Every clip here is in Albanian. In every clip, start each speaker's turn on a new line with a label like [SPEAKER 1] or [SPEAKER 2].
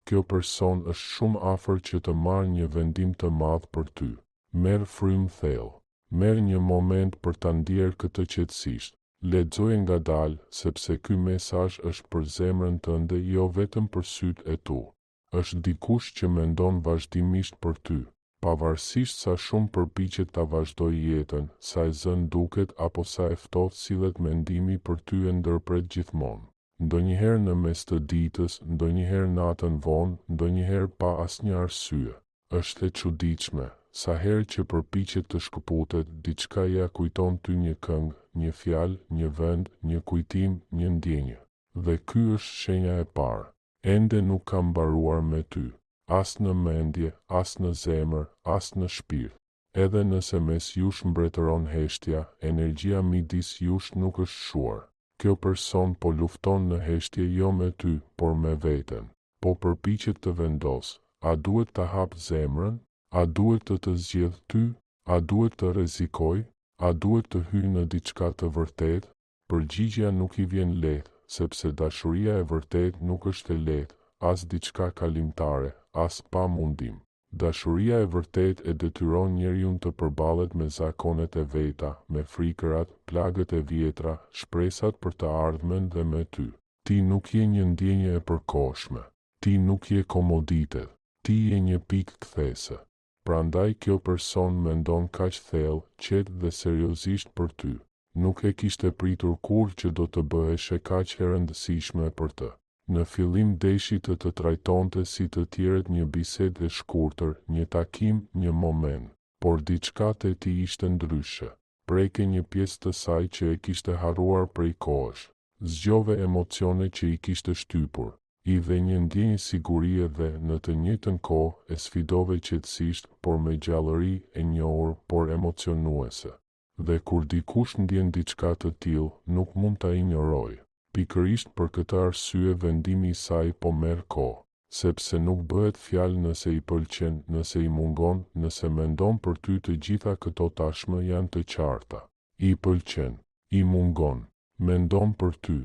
[SPEAKER 1] kjo person është shumë afër që të marrë një vendim të madh për ty. Merr frymë thellë. Merr një moment për ta ndjerë këtë qetësisht. Lexoje ngadalë, sepse ky mesazh është për zemrën tënde, jo vetëm për sytë e tu. Është dikush që mendon vazhdimisht për ty, pavarësisht sa shumë përpiqet ta vazhdojë jetën, sa e zën duket apo sa e ftohtë sillet mendimi për ty e ndërpret gjithmonë. Ndonjëherë në mes të ditës, ndonjëherë natën vonë, ndonjëherë pa asnjë arsye. Është e çuditshme, sa herë që përpiqet të shkëputet, diçka ja kujton ty një këngë, një fjalë, një vend, një kujtim, një ndjenjë. Dhe ky është shenja e parë. Ende nuk ka mbaruar me ty, as në mendje, as në zemër, as në shpirt. Edhe nëse mes jush mbretëron heshtja, energjia midis jush nuk është shuar. Kjo person po lufton në heshtje jo me ty, por me veten. Po përpiqet të vendosë. A duhet të hapë zemrën? A duhet të zgjedh ty? A duhet të rrezikoj? A duhet të hyjë në diçka të vërtetë? Përgjigjja nuk I vjen lehtë, sepse dashuria e vërtetë nuk është e lehtë, as diçka kalimtare, as pa mundim. Dashuria e vërtetë e detyron njeriu të përballet me zakonet e veta, me frikërat, plagët e vjetra, shpresat për të ardhmen dhe me ty. Ti nuk je një ndjenjë e përkohshme. Ti nuk je komoditet. Ti je një pikë kthese. Prandaj kjo person mendon kaq thellë, qetë dhe seriozisht për ty. Nuk e kishte pritur kurrë që do të bëheshe kaq e rëndësishme për të. Në fillim deshi të trajtonte si të tjerët, një bisedë e shkurtër, një takim, një moment, por diçka te ti ishte ndryshe. Preke një pjesë të saj që e kishte harruar prej kohësh. Zgjove emocione që I kishte shtypur. I dhe një ndjenjë sigurie dhe në të njëjtën kohë e sfidove qetësisht, por me gjallëri e njohur, por emocionuese. Dhe kur dikush ndjen diçka të tillë, nuk mund ta injorojë. Pikërisht për këtë arsye vendimi I saj po merr kohë, sepse nuk bëhet fjalë nëse I pëlqen, nëse I mungon, nëse mendon për ty, të gjitha këto tashmë janë të qarta. I pëlqen, I mungon, mendon për ty.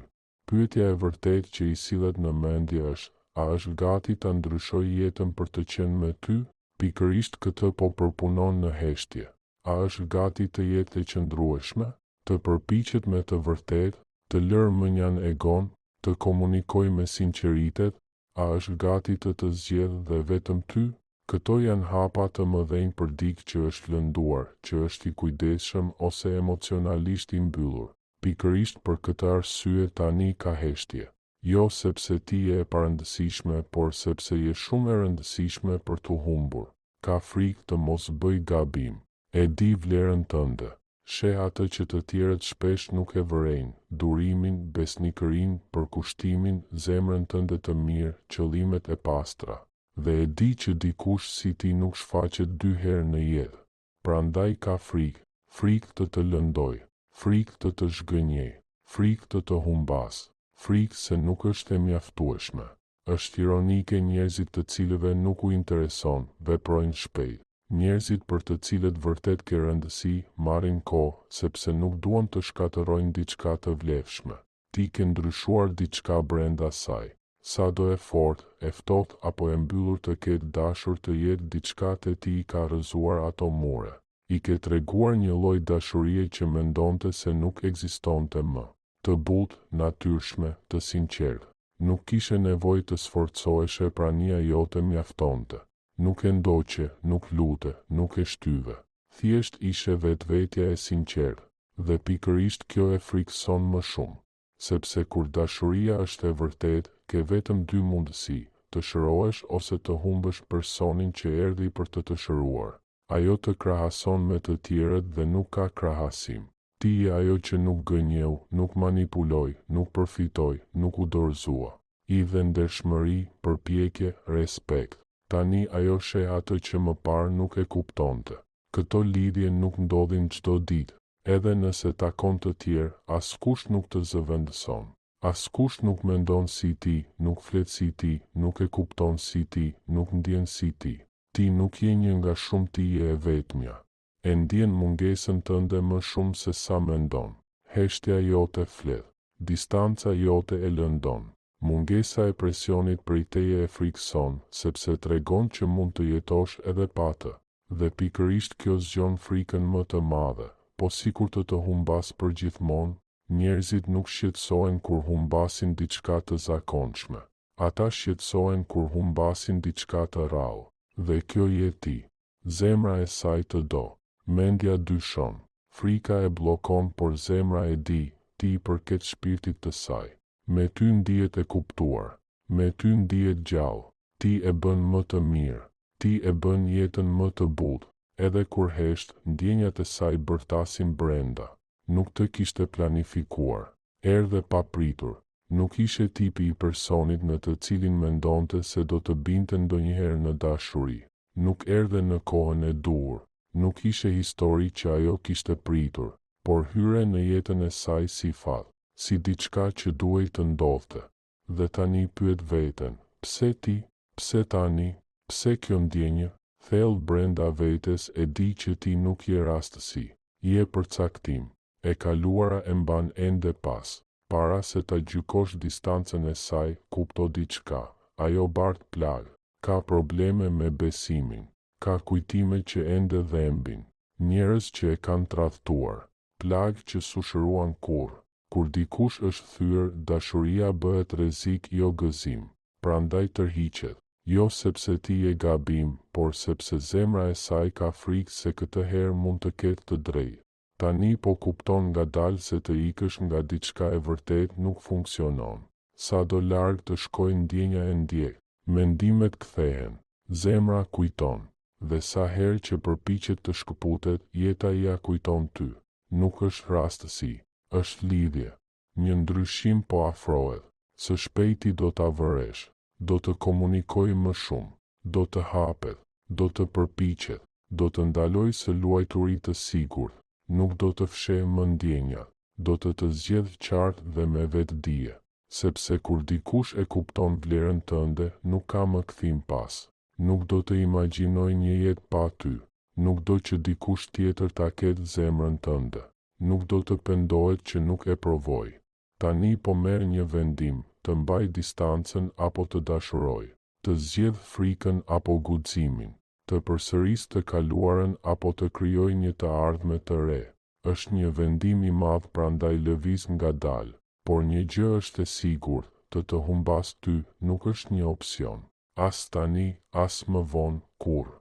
[SPEAKER 1] Pyetja e vërtetë që I sillet në mendje është, a është gati ta ndryshojë jetën për të qenë me ty? Pikërisht këtë po përpunon në heshtje. A është gati të jetë e qëndrueshme, të përpiqet me të vërtetë, të lërë mënjan egon, të komunikojë me sinqeritet? A është gati të zgjedhë dhe vetëm ty? Këto janë hapa të mëdhenj për dikë që është lënduar, që është I kujdesshëm ose emocionalisht I mbyllur. Pikërisht për këtë arsye tani ka heshtje. Jo sepse ti je e parëndësishme, por sepse je shumë e rëndësishme për të humbur. Ka frikë të mos bëj gabim. E di vlerën tënde. Sheh atë që të tjerët shpesh nuk e vërejnë, durimin, besnikërinë, përkushtimin, zemrën tënde të mirë, qëllimet e pastra. Dhe e di që dikush si ti nuk shfaqet 2 herë në jetë. Prandaj ka frikë të lëndoj. Frikë të zhgënjej, frikë të humbas, frikë se nuk është e mjaftueshme. Është ironike, njerëzit të cilëve nuk u intereson, veprojnë shpejt. Njerëzit për të cilët vërtet ke rëndësi, marrin kohë, sepse nuk duan të shkatërrojnë diçka të vlefshme. Ti ke ndryshuar diçka brenda saj. Sa do e fortë, e ftohtë apo e mbyllur të ketë dashur të jetë, diçka te ti I ka rrëzuar ato mure. I ke treguar një lloj dashurie që mendonte se nuk ekzistonte më. Të butë, natyrshme, të sinqertë. Nuk kishe nevojë të sforcoheshe, prania jote mjaftonte. Nuk e ndoqe, nuk lute, nuk e shtyve. Thjesht ishe vetvetja e sinqertë. Dhe pikërisht kjo e frikson më shumë. Sepse kur dashuria është e vërtetë, ke vetëm 2 mundësi, të shërohesh ose të humbësh personin që erdhi për të shëruar. Ajo të krahason me të tjerët dhe nuk ka krahasim. Ti je ajo që nuk gënjeu, nuk manipuloj, nuk përfitoj, nuk u dorëzua. I dhe ndershmëri, përpjekje, respekt. Tani ajo sheh atë që më parë nuk e kuptonte. Këto lidhje nuk ndodhin çdo ditë. Edhe nëse takon të tjerë, askush nuk të zëvendëson. Askush nuk mendon si ti, nuk flet si ti, nuk e kupton si ti, nuk ndjen si ti. Ti nuk je një nga shumë, ti je e vetmja. E ndjen mungesën tënde më shumë se sa mendon. Heshtja jote flet. Distanca jote e lëndon. Mungesa e presionit prej teje e frikson, sepse tregon që mund të jetosh edhe pa të. Dhe pikërisht kjo zgjon frikën më të madhe, po sikur të humbas për gjithmonë, njerëzit nuk shqetësohen kur humbasin diçka të zakonshme. Ata shqetësohen kur humbasin diçka të rrallë, dhe kjo je ti. Zemra e saj të do, mendja dyshon, frika e bllokon, por zemra e di, ti i përket shpirtit të saj. Me ty ndihet e kuptuar, me ty ndihet gjallë, ti e bën më të mirë, ti e bën jetën më të butë, edhe kur hesht, ndjenjat e saj bërtasin brenda. Nuk të kishte planifikuar, erdhe pa pritur, nuk ishe tipi i personit në të cilin mendonte se do të binte ndonjëherë në dashuri. Nuk erdhe në kohën e duhur, nuk ishe histori që ajo kishte pritur, por hyre në jetën e saj si fat, si diçka që duhej të ndodhte. Dhe tani pyet veten, pse ti, pse tani, pse kjo ndjenjë? Thellë brenda vetes e di që ti nuk je rastësi, je përcaktim, e kaluara e mban ende pas. Para se ta gjykosh distancën e saj, kupto diçka, ajo bart plag, ka probleme me besimin, ka kujtime që ende dhembin, njerëz që e kanë tradhtuar, plag që sushëruan kur dikush është thyer, dashuria bëhet rrezik, jo gëzim, prandaj tërhiqet, jo sepse ti je gabim, por sepse zemra e saj ka frikë se këtë herë mund të ketë të drejtë. Tani po kupton ngadalë se të ikësh nga diçka e vërtet nuk funksionon. Sa do larg të shkojë ndjenja e ndjek, mendimet kthehen, zemra kujton, dhe sa herë që përpiqet të shkëputet, jeta ja kujton ty. Nuk është rastësi, është lidhje. Një ndryshim po afrohet, së shpejti do ta vëresh, do të komunikojë më shumë, do të hapet, do të përpiqet, do të ndalojë së luajturi të sigurt. Nuk do të fshehë më ndjenjat, do të zgjedhë qartë dhe me vetdije, sepse kur dikush e kupton vlerën tënde, nuk ka më kthim pas. Nuk do të imagjinoj një jetë pa ty, nuk do që dikush tjetër ta ketë zemrën tënde, nuk do të pendohet që nuk e provoj. Tani po merr një vendim, të mbaj distancën apo të dashuroj, të zgjedh frikën apo guximin, të përsëris të kaluarën apo të krijoj një të ardhme të re. Është një vendim i madh, prandaj lëviz ngadalë, por një gjë është e sigurt, të humbas ty nuk është një opsion. As tani, as më vonë, kurrë.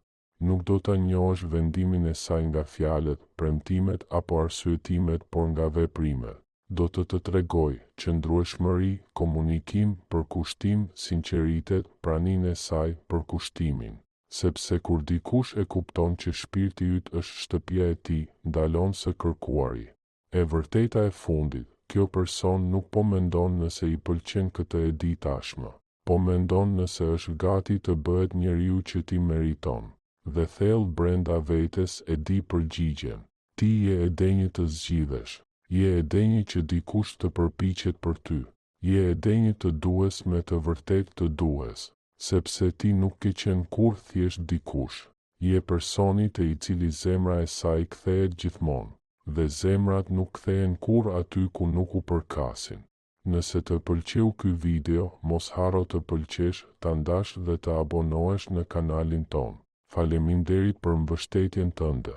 [SPEAKER 1] Nuk do ta njohësh vendimin e saj nga fjalët, premtimet apo arsyetimet, por nga veprimet. Do të tregoj qëndrueshmëri, komunikim, përkushtim, sinqeritet, praninë e saj, përkushtimin. Sepse kur dikush e kupton që shpirti yt është shtëpia e tij, ndalon së kërkuari. E vërteta e fundit, kjo person nuk po mendon nëse i pëlqen këtë e di tashmë, po mendon nëse është gati të bëhet njeriu që ti meriton. Dhe thellë brenda vetes e di përgjigjen. Ti je e denjë të zgjidhesh, je e denjë që dikush të përpiqet për ty, je e denjë të duhes me të vërtet të duhes. Sepse ti nuk ke qenë kur thjesht dikush, je personi te i cili zemra e saj kthehet gjithmonë, dhe zemrat nuk kthehen kur aty ku nuk u përkasin. Nëse të pëlqeu ky video, mos haro të pëlqesh, ta ndash dhe të abonohesh në kanalin ton. Faleminderit për mbështetjen tënde.